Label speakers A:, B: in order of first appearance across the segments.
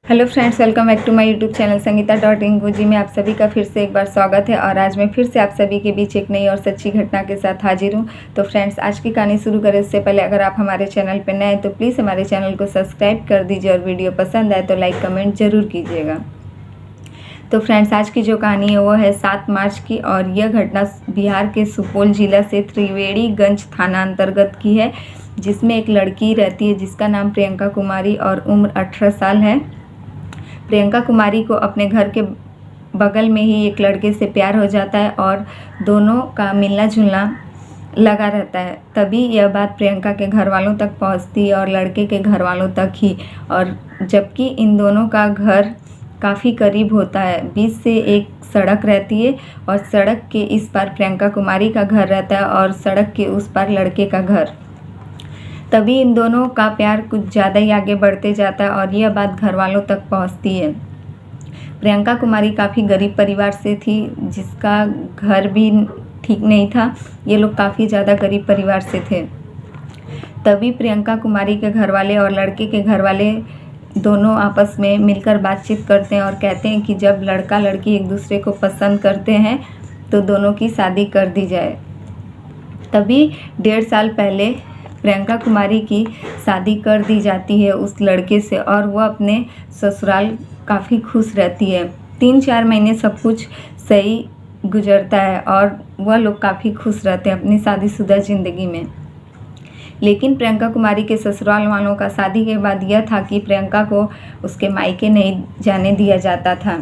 A: Hello friends, welcome back to my YouTube channel Sangeeta .इंगू जी में आप सभी का फिर से एक बार स्वागत है। और आज मैं फिर से आप सभी के बीच एक नई और सच्ची घटना के साथ हाजिर हूँ। तो फ्रेंड्स, आज की कहानी शुरू करें उससे पहले अगर आप हमारे चैनल पर नए हैं तो प्लीज़ हमारे चैनल को सब्सक्राइब कर दीजिए और वीडियो पसंद आए तो लाइक कमेंट ज़रूर कीजिएगा। तो फ्रेंड्स, आज की जो कहानी है वो है 7 मार्च की और यह घटना बिहार के सुपौल जिला से त्रिवेणीगंज थाना अंतर्गत की है, जिसमें एक लड़की रहती है जिसका नाम प्रियंका कुमारी और उम्र 18 साल है। प्रियंका कुमारी को अपने घर के बगल में ही एक लड़के से प्यार हो जाता है और दोनों का मिलना जुलना लगा रहता है। तभी यह बात प्रियंका के घर वालों तक पहुंचती है और लड़के के घर वालों तक ही, और जबकि इन दोनों का घर काफ़ी करीब होता है। बीच से एक सड़क रहती है और सड़क के इस पार प्रियंका कुमारी का घर रहता है और सड़क के उस पार लड़के का घर। तभी इन दोनों का प्यार कुछ ज़्यादा ही आगे बढ़ते जाता है और यह बात घर वालों तक पहुंचती है। प्रियंका कुमारी काफ़ी गरीब परिवार से थी, जिसका घर भी ठीक नहीं था। ये लोग काफ़ी ज़्यादा गरीब परिवार से थे। तभी प्रियंका कुमारी के घर वाले और लड़के के घर वाले दोनों आपस में मिलकर बातचीत करते हैं और कहते हैं कि जब लड़का लड़की एक दूसरे को पसंद करते हैं तो दोनों की शादी कर दी जाए। तभी 1.5 साल पहले प्रियंका कुमारी की शादी कर दी जाती है उस लड़के से और वह अपने ससुराल काफ़ी खुश रहती है। 3-4 महीने सब कुछ सही गुजरता है और वह लोग काफ़ी खुश रहते हैं अपनी शादीशुदा ज़िंदगी में। लेकिन प्रियंका कुमारी के ससुराल वालों का शादी के बाद यह था कि प्रियंका को उसके मायके नहीं जाने दिया जाता था।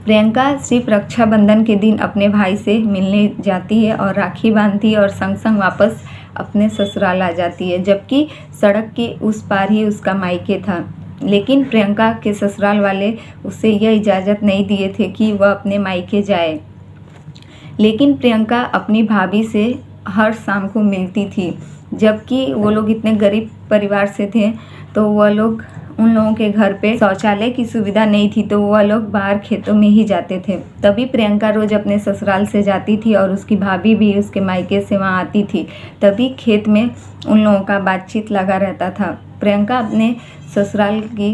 A: प्रियंका सिर्फ रक्षाबंधन के दिन अपने भाई से मिलने जाती है और राखी बांधती है और संग संग वापस अपने ससुराल आ जाती है, जबकि सड़क के उस पार ही उसका मायके था। लेकिन प्रियंका के ससुराल वाले उसे यह इजाज़त नहीं दिए थे कि वह अपने मायके जाए। लेकिन प्रियंका अपनी भाभी से हर शाम को मिलती थी, जबकि वो लोग इतने गरीब परिवार से थे तो वह लोग उन लोगों के घर पे शौचालय की सुविधा नहीं थी, तो वह लोग बाहर खेतों में ही जाते थे। तभी प्रियंका रोज़ अपने ससुराल से जाती थी और उसकी भाभी भी उसके मायके से वहाँ आती थी। तभी खेत में उन लोगों का बातचीत लगा रहता था। प्रियंका अपने ससुराल की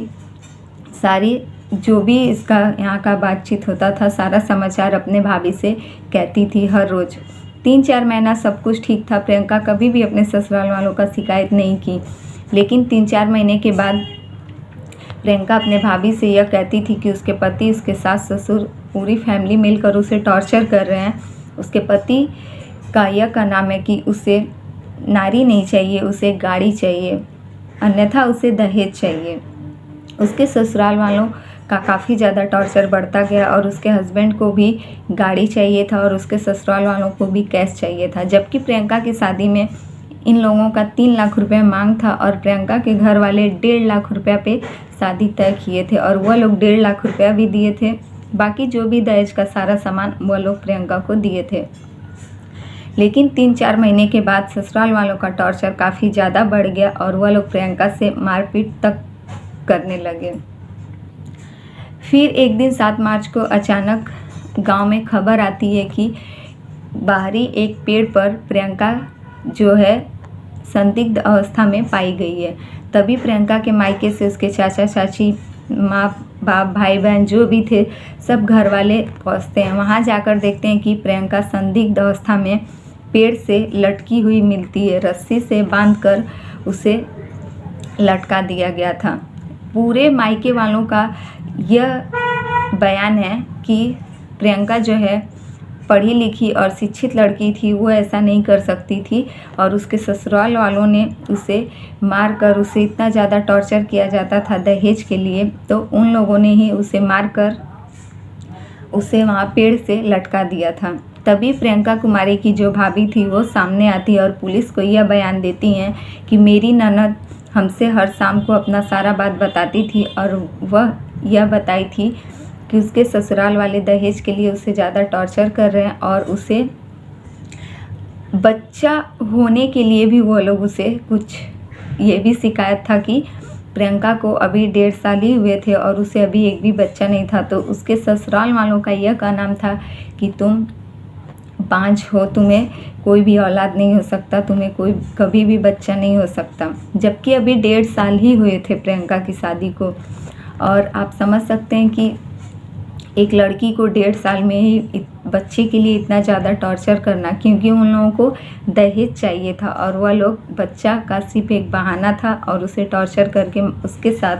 A: सारी जो भी इसका यहाँ का बातचीत होता था सारा समाचार अपने भाभी से कहती थी हर रोज़। 3-4 महीना सब कुछ ठीक था। प्रियंका कभी भी अपने ससुराल वालों का शिकायत नहीं की। लेकिन 3-4 महीने के बाद प्रियंका अपने भाभी से यह कहती थी कि उसके पति, उसके सास ससुर, पूरी फैमिली मिलकर उसे टॉर्चर कर रहे हैं। उसके पति का यह कहना है कि उसे नारी नहीं चाहिए, उसे गाड़ी चाहिए, अन्यथा उसे दहेज चाहिए। उसके ससुराल वालों का काफ़ी ज़्यादा टॉर्चर बढ़ता गया और उसके हस्बैंड को भी गाड़ी चाहिए था और उसके ससुराल वालों को भी कैश चाहिए था। जबकि प्रियंका की शादी में इन लोगों का 3 लाख रुपये मांग था और प्रियंका के घर वाले 1.5 लाख रुपये पे शादी तय किए थे और वह लोग 1.5 लाख रुपया भी दिए थे। बाकी जो भी दहेज का सारा सामान वह लोग प्रियंका को दिए थे। लेकिन 3-4 महीने के बाद ससुराल वालों का टॉर्चर काफ़ी ज़्यादा बढ़ गया और वह लोग प्रियंका से मारपीट तक करने लगे। फिर एक दिन 7 मार्च को अचानक गांव में खबर आती है कि बाहरी एक पेड़ पर प्रियंका जो है संदिग्ध अवस्था में पाई गई है। तभी प्रियंका के मायके से उसके चाचा चाची, माँ बाप, भाई बहन जो भी थे सब घर वाले पहुँचते हैं। वहाँ जाकर देखते हैं कि प्रियंका संदिग्ध अवस्था में पेड़ से लटकी हुई मिलती है। रस्सी से बांधकर उसे लटका दिया गया था। पूरे मायके वालों का यह बयान है कि प्रियंका जो है पढ़ी लिखी और शिक्षित लड़की थी, वो ऐसा नहीं कर सकती थी और उसके ससुराल वालों ने उसे मारकर, उसे इतना ज़्यादा टॉर्चर किया जाता था दहेज के लिए, तो उन लोगों ने ही उसे मारकर उसे वहाँ पेड़ से लटका दिया था। तभी प्रियंका कुमारी की जो भाभी थी वो सामने आती है और पुलिस को यह बयान देती हैं कि मेरी ननद हमसे हर शाम को अपना सारा बात बताती थी और वह यह बताई थी कि उसके ससुराल वाले दहेज के लिए उसे ज़्यादा टॉर्चर कर रहे हैं और उसे बच्चा होने के लिए भी वो लोग उसे कुछ ये भी शिकायत था कि प्रियंका को अभी 1.5 साल ही हुए थे और उसे अभी एक भी बच्चा नहीं था। तो उसके ससुराल वालों का यह कहना था कि तुम बांझ हो, तुम्हें कोई भी औलाद नहीं हो सकता, तुम्हें कोई कभी भी बच्चा नहीं हो सकता। जबकि अभी 1.5 साल ही हुए थे प्रियंका की शादी को और आप समझ सकते हैं कि एक लड़की को 1.5 साल में ही बच्चे के लिए इतना ज़्यादा टॉर्चर करना, क्योंकि उन लोगों को दहेज चाहिए था और वह लोग बच्चा का सिर्फ एक बहाना था और उसे टॉर्चर करके उसके साथ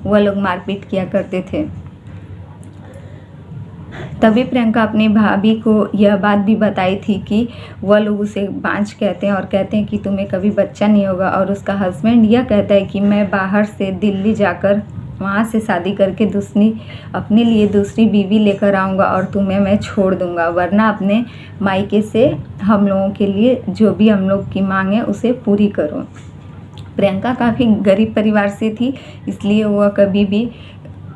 A: वह लोग मारपीट किया करते थे। तभी प्रियंका अपनी भाभी को यह बात भी बताई थी कि वह लोग उसे बांझ कहते हैं और कहते हैं कि तुम्हें कभी बच्चा नहीं होगा, और उसका हस्बैंड यह कहता है कि मैं बाहर से दिल्ली जाकर वहाँ से शादी करके अपने लिए दूसरी बीवी लेकर आऊँगा और तुम्हें मैं छोड़ दूँगा, वरना अपने मायके से हम लोगों के लिए जो भी हम लोग की मांग है उसे पूरी करो। प्रियंका काफ़ी गरीब परिवार से थी, इसलिए वह कभी भी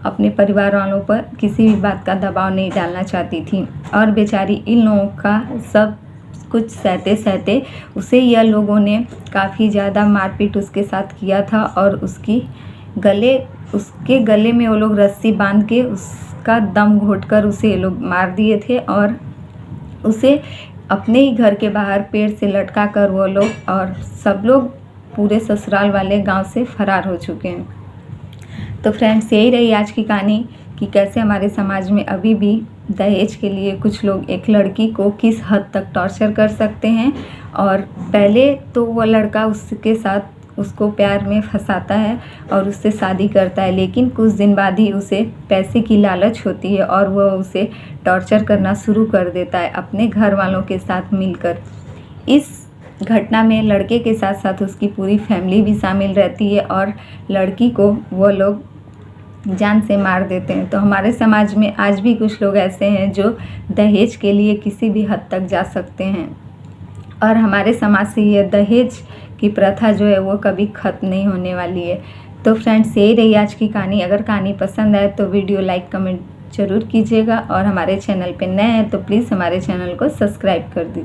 A: अपने परिवार वालों पर किसी भी बात का दबाव नहीं डालना चाहती थी, और बेचारी इन लोगों का सब कुछ सहते सहते उसे यह लोगों ने काफ़ी ज़्यादा मारपीट उसके साथ किया था, और उसके गले में वो लोग रस्सी बांध के उसका दम घोंटकर उसे ये लोग मार दिए थे, और उसे अपने ही घर के बाहर पेड़ से लटका कर वो लोग और सब लोग पूरे ससुराल वाले गांव से फरार हो चुके हैं। तो फ्रेंड्स, यही रही आज की कहानी कि कैसे हमारे समाज में अभी भी दहेज के लिए कुछ लोग एक लड़की को किस हद तक टॉर्चर कर सकते हैं। और पहले तो वह लड़का उसके साथ उसको प्यार में फंसाता है और उससे शादी करता है, लेकिन कुछ दिन बाद ही उसे पैसे की लालच होती है और वह उसे टॉर्चर करना शुरू कर देता है अपने घर वालों के साथ मिलकर। इस घटना में लड़के के साथ साथ उसकी पूरी फैमिली भी शामिल रहती है और लड़की को वो लोग जान से मार देते हैं। तो हमारे समाज में आज भी कुछ लोग ऐसे हैं जो दहेज के लिए किसी भी हद तक जा सकते हैं, और हमारे समाज से यह दहेज की प्रथा जो है वो कभी ख़त्म नहीं होने वाली है। तो फ्रेंड्स, यही रही आज की कहानी। अगर कहानी पसंद आए तो वीडियो लाइक कमेंट ज़रूर कीजिएगा, और हमारे चैनल पे नए हैं तो प्लीज़ हमारे चैनल को सब्सक्राइब कर दीजिए।